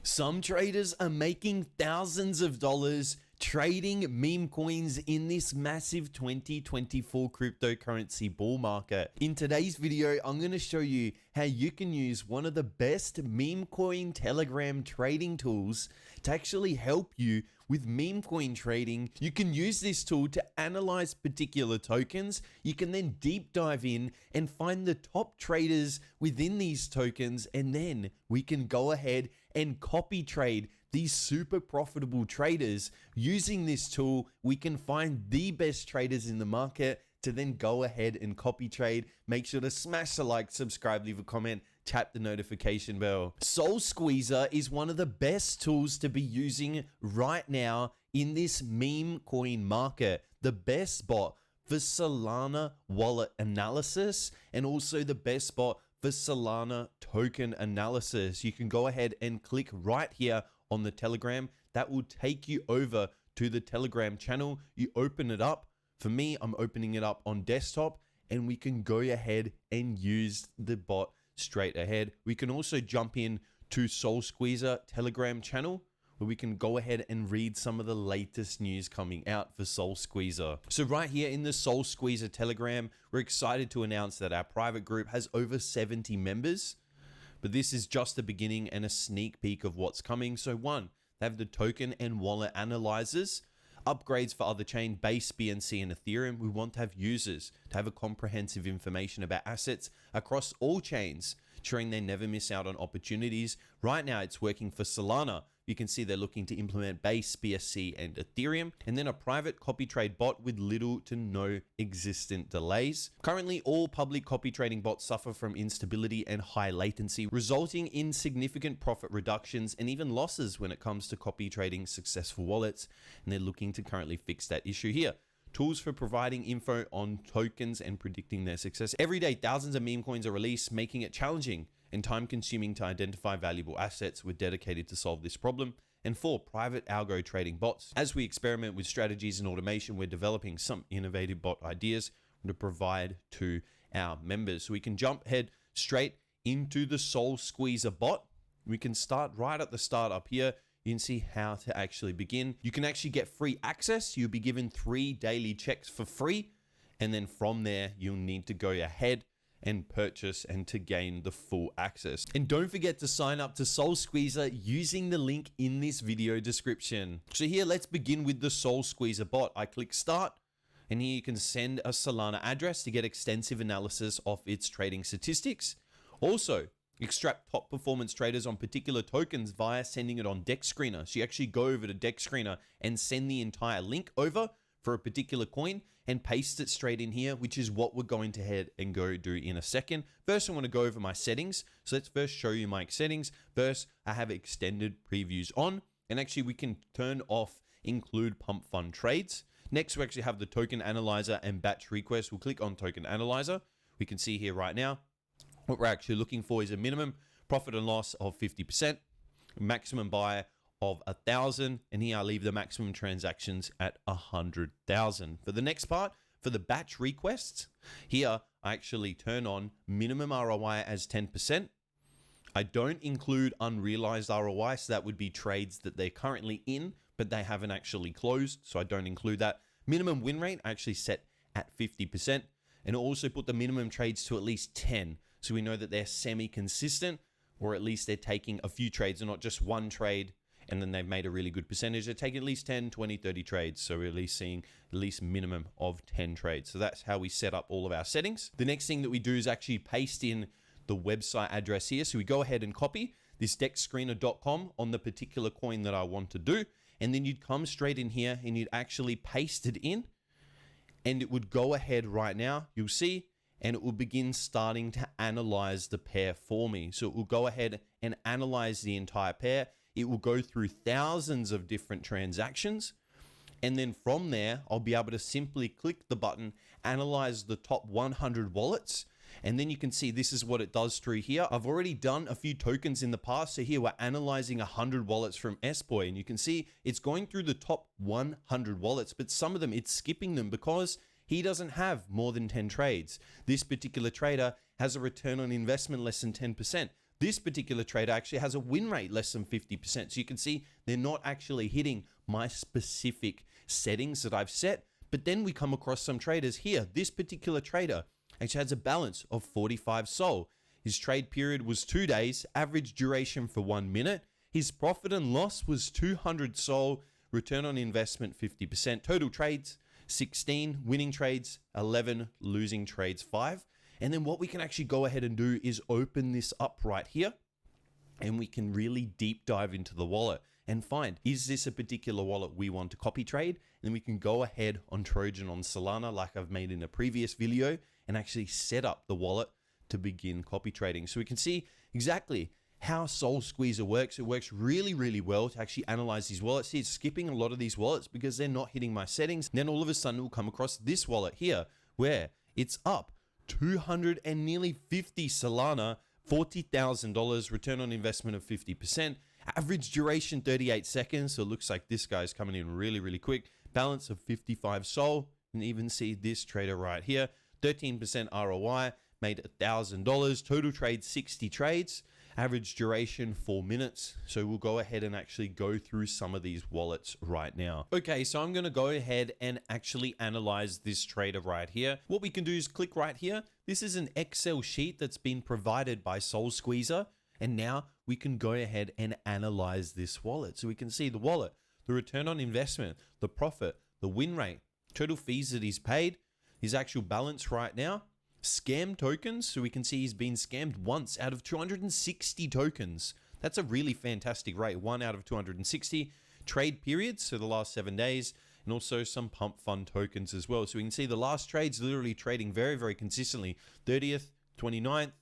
Some traders are making thousands of dollars trading meme coins in this massive 2024 cryptocurrency bull market. In today's video, I'm going to show you how you can use one of the best meme coin Telegram trading tools to actually help you with meme coin trading. You can use this tool to analyze particular tokens. You can then deep dive in and find the top traders within these tokens, and then we can go ahead and copy trade these super profitable traders. Using this tool, we can find the best traders in the market to then go ahead and copy trade. Make sure to smash the like, subscribe, leave a comment, tap the notification bell. SolSqueezer is one of the best tools to be using right now in this meme coin market. The best bot for Solana wallet analysis, and also the best bot for Solana token analysis. You can go ahead and click right here on the Telegram. That will take you over to the Telegram channel. You open it up. For me, I'm opening it up on desktop, and we can go ahead and use the bot straight ahead. We can also jump in to SolSqueezer Telegram channel, where we can go ahead and read some of the latest news coming out for SolSqueezer. So right here in the SolSqueezer Telegram, we're excited to announce that our private group has over 70 members, but this is just the beginning and a sneak peek of what's coming. So one, they have the token and wallet analyzers, upgrades for other chain, Base, BNC, and Ethereum. We want to have users to have a comprehensive information about assets across all chains, ensuring they never miss out on opportunities. Right now, it's working for Solana. You can see they're looking to implement Base, BSC, and Ethereum, and then a private copy trade bot with little to no existent delays. Currently, all public copy trading bots suffer from instability and high latency, resulting in significant profit reductions and even losses when it comes to copy trading successful wallets, and they're looking to currently fix that issue here. Tools for providing info on tokens and predicting their success. Every day, thousands of meme coins are released, making it challenging and time-consuming to identify valuable assets. We're dedicated to solve this problem. And four, private algo trading bots. As we experiment with strategies and automation, we're developing some innovative bot ideas to provide to our members. So we can jump head straight into the SolSqueezer bot. We can start right at the start up here. You can see how to actually begin. You can actually get free access. You'll be given 3 daily checks for free. And then from there, you'll need to go ahead and purchase and to gain the full access. And don't forget to sign up to SolSqueezer using the link in this video description. So here, let's begin with the SolSqueezer bot. I click start, and here you can send a Solana address to get extensive analysis of its trading statistics. Also, extract top performance traders on particular tokens via sending it on Deck Screener. So you actually go over to Deck Screener and send the entire link over for a particular coin and paste it straight in here, which is what we're going to head and go do in a second. First, I want to go over my settings. So let's first show you my settings. First, I have extended previews on, and actually we can turn off include pump fund trades. Next, we actually have the token analyzer and batch request. We'll click on token analyzer. We can see here right now, what we're actually looking for is a minimum profit and loss of 50%, maximum buy of 1,000, and here I leave the maximum transactions at 100,000. For the next part, for the batch requests, here I actually turn on minimum ROI as 10%. I don't include unrealized ROI, so that would be trades that they're currently in, but they haven't actually closed, so I don't include that. Minimum win rate I actually set at 50%, and also put the minimum trades to at least 10, so we know that they're semi-consistent, or at least they're taking a few trades and not just one trade and then they've made a really good percentage. They're taking at least 10, 20, 30 trades. So we're at least seeing at least minimum of 10 trades. So that's how we set up all of our settings. The next thing that we do is actually paste in the website address here. So we go ahead and copy this deckscreener.com on the particular coin that I want to do. And then you'd come straight in here and you'd actually paste it in, and it would go ahead right now. You'll see, and it will begin starting to analyze the pair for me. So it will go ahead and analyze the entire pair. It will go through thousands of different transactions. And then from there, I'll be able to simply click the button, analyze the top 100 wallets. And then you can see this is what it does through here. I've already done a few tokens in the past. So here we're analyzing 100 wallets from S-Boy. And you can see it's going through the top 100 wallets, but some of them it's skipping them because he doesn't have more than 10 trades. This particular trader has a return on investment less than 10%. This particular trader actually has a win rate less than 50%. So you can see they're not actually hitting my specific settings that I've set. But then we come across some traders here. This particular trader actually has a balance of 45 SOL. His trade period was 2 days, average duration for 1 minute. His profit and loss was 200 SOL, return on investment 50%. Total trades 16, winning trades 11, losing trades 5. And then what we can actually go ahead and do is open this up right here, and we can really deep dive into the wallet and find, is this a particular wallet we want to copy trade? And then we can go ahead on Trojan on Solana, like I've made in a previous video, and actually set up the wallet to begin copy trading. So we can see exactly how SolSqueezer works. It works really, really well to actually analyze these wallets. It's skipping a lot of these wallets because they're not hitting my settings. Then all of a sudden we'll come across this wallet here where it's up 200 and nearly 50 Solana, $40,000, return on investment of 50%, average duration 38 seconds. So it looks like this guy's coming in really, really quick. Balance of 55 SOL. And even see this trader right here, 13% ROI, made $1,000. Total trade 60 trades. Average duration 4 minutes. So we'll go ahead and actually go through some of these wallets right now. Okay, so I'm going to go ahead and actually analyze this trader right here. What we can do is click right here. This is an Excel sheet that's been provided by SolSqueezer. And now we can go ahead and analyze this wallet. So we can see the wallet, the return on investment, the profit, the win rate, total fees that he's paid, his actual balance right now, scam tokens. So we can see he's been scammed once out of 260 tokens. That's a really fantastic rate. 1 out of 260 trade periods. So the last 7 days, and also some pump fund tokens as well. So we can see the last trades literally trading very, very consistently. 30th, 29th,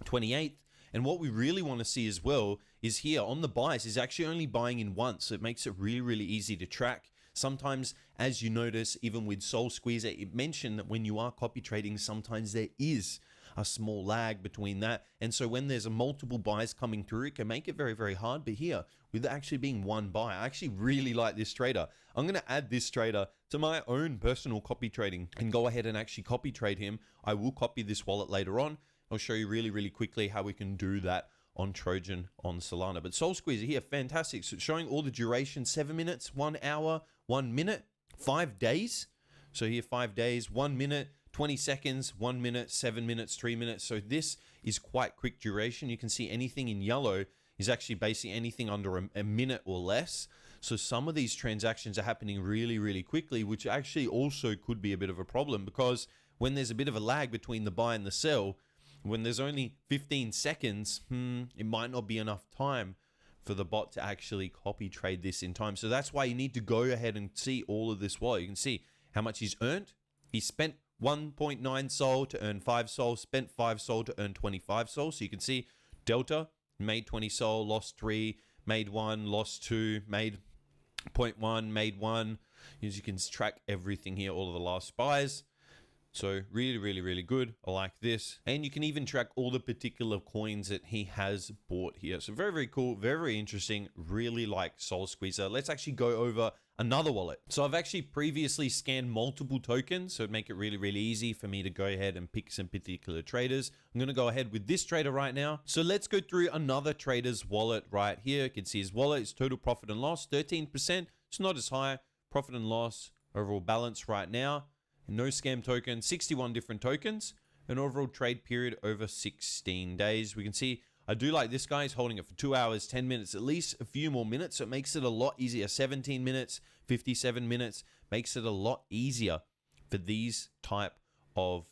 28th. And what we really want to see as well is here on the buys is actually only buying in once. So it makes it really, really easy to track. Sometimes, as you notice, even with SolSqueezer, it mentioned that when you are copy trading, sometimes there is a small lag between that. And so when there's a multiple buys coming through, it can make it very, very hard. But here, with actually being one buy, I actually really like this trader. I'm going to add this trader to my own personal copy trading and go ahead and actually copy trade him. I will copy this wallet later on. I'll show you really, really quickly how we can do that on Trojan on Solana. But SolSqueezer here, fantastic. So it's showing all the duration, 7 minutes, 1 hour, 1 minute, 5 days. So here 5 days, 1 minute, 20 seconds, 1 minute, 7 minutes, 3 minutes. So this is quite quick duration. You can see anything in yellow is actually basically anything under a minute or less. So some of these transactions are happening really, really quickly, which actually also could be a bit of a problem because when there's a bit of a lag between the buy and the sell, when there's only 15 seconds, it might not be enough time for the bot to actually copy trade this in time. So that's why you need to go ahead and see all of this wallet. You can see how much he's earned. He spent 1.9 SOL to earn 5 SOL, spent 5 SOL to earn 25 SOL. So you can see Delta made 20 SOL, lost 3, made 1, lost 2, made 0.1, made 1. As you can track everything here, all of the last buys. So really, really, really good. I like this. And you can even track all the particular coins that he has bought here. So very, very cool. Very, very interesting. Really like SolSqueezer. Let's actually go over another wallet. So I've actually previously scanned multiple tokens. So it'd make it really, really easy for me to go ahead and pick some particular traders. I'm going to go ahead with this trader right now. So let's go through another trader's wallet right here. You can see his wallet, his total profit and loss, 13%. It's not as high. Profit and loss, overall balance right now. No scam token, 61 different tokens, an overall trade period over 16 days. We can see I do like this guy. He's holding it for 2 hours, 10 minutes, at least a few more minutes. So it makes it a lot easier. 17 minutes, 57 minutes, makes it a lot easier for these type of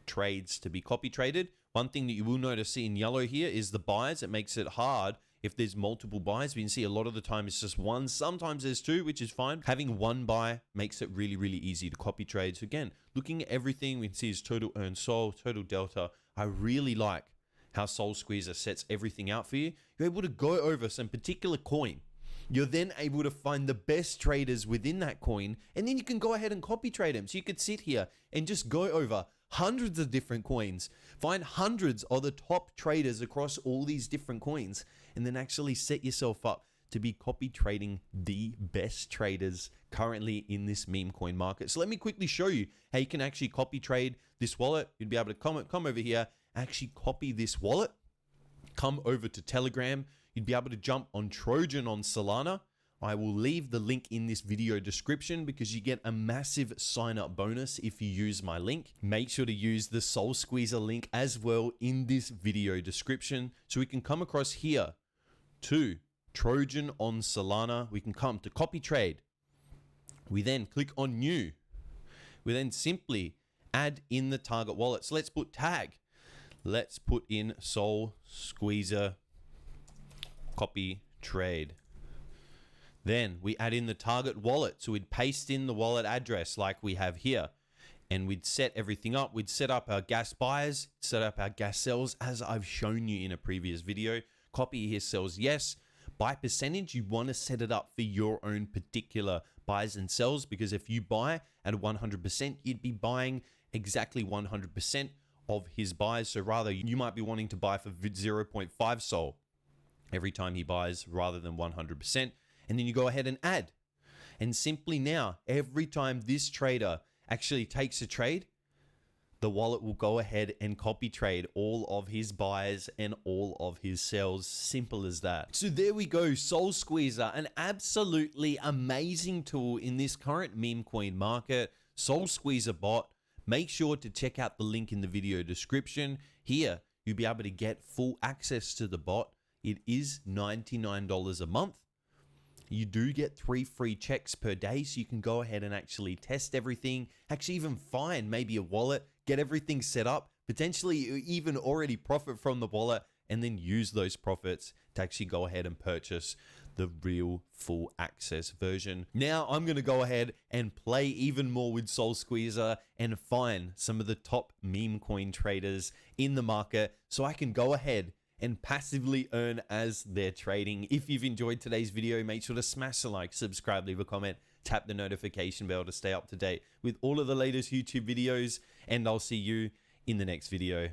trades to be copy traded. One thing that you will notice in yellow here is the buys. It makes it hard if there's multiple buys. We can see a lot of the time it's just one. Sometimes there's two, which is fine. Having one buy makes it really, really easy to copy trade. So again, looking at everything, we can see his total earned SOL, total delta. I really like how SolSqueezer sets everything out for you. You're able to go over some particular coin. You're then able to find the best traders within that coin, and then you can go ahead and copy trade them. So you could sit here and just go over hundreds of different coins, find hundreds of the top traders across all these different coins, and then actually set yourself up to be copy trading the best traders currently in this meme coin market. So let me quickly show you how you can actually copy trade this wallet. You'd be able to come over here, actually copy this wallet, come over to Telegram, you'd be able to jump on Trojan on Solana. I will leave the link in this video description because you get a massive sign up bonus if you use my link. Make sure to use the SolSqueezer link as well in this video description. So we can come across here to Trojan on Solana. We can come to copy trade. We then click on new. We then simply add in the target wallet. So let's put tag. Let's put in SolSqueezer copy trade. Then we add in the target wallet. So we'd paste in the wallet address like we have here, and we'd set everything up. We'd set up our gas buyers, set up our gas sells as I've shown you in a previous video. Copy here sells yes. By percentage, you want to set it up for your own particular buys and sells, because if you buy at 100%, you'd be buying exactly 100% of his buys. So rather, you might be wanting to buy for 0.5 sol every time he buys rather than 100%. And then you go ahead and add. And simply now, every time this trader actually takes a trade, the wallet will go ahead and copy trade all of his buys and all of his sells. Simple as that. So there we go, SolSqueezer, an absolutely amazing tool in this current meme coin market. SolSqueezer bot. Make sure to check out the link in the video description. Here, you'll be able to get full access to the bot. It is $99 a month. You do get 3 free checks per day, so you can go ahead and actually test everything, actually even find maybe a wallet, get everything set up, potentially even already profit from the wallet, and then use those profits to actually go ahead and purchase the real full access version. Now I'm going to go ahead and play even more with SolSqueezer and find some of the top meme coin traders in the market so I can go ahead and passively earn as they're trading. If you've enjoyed today's video, make sure to smash the like, subscribe, leave a comment, tap the notification bell to stay up to date with all of the latest YouTube videos, and I'll see you in the next video.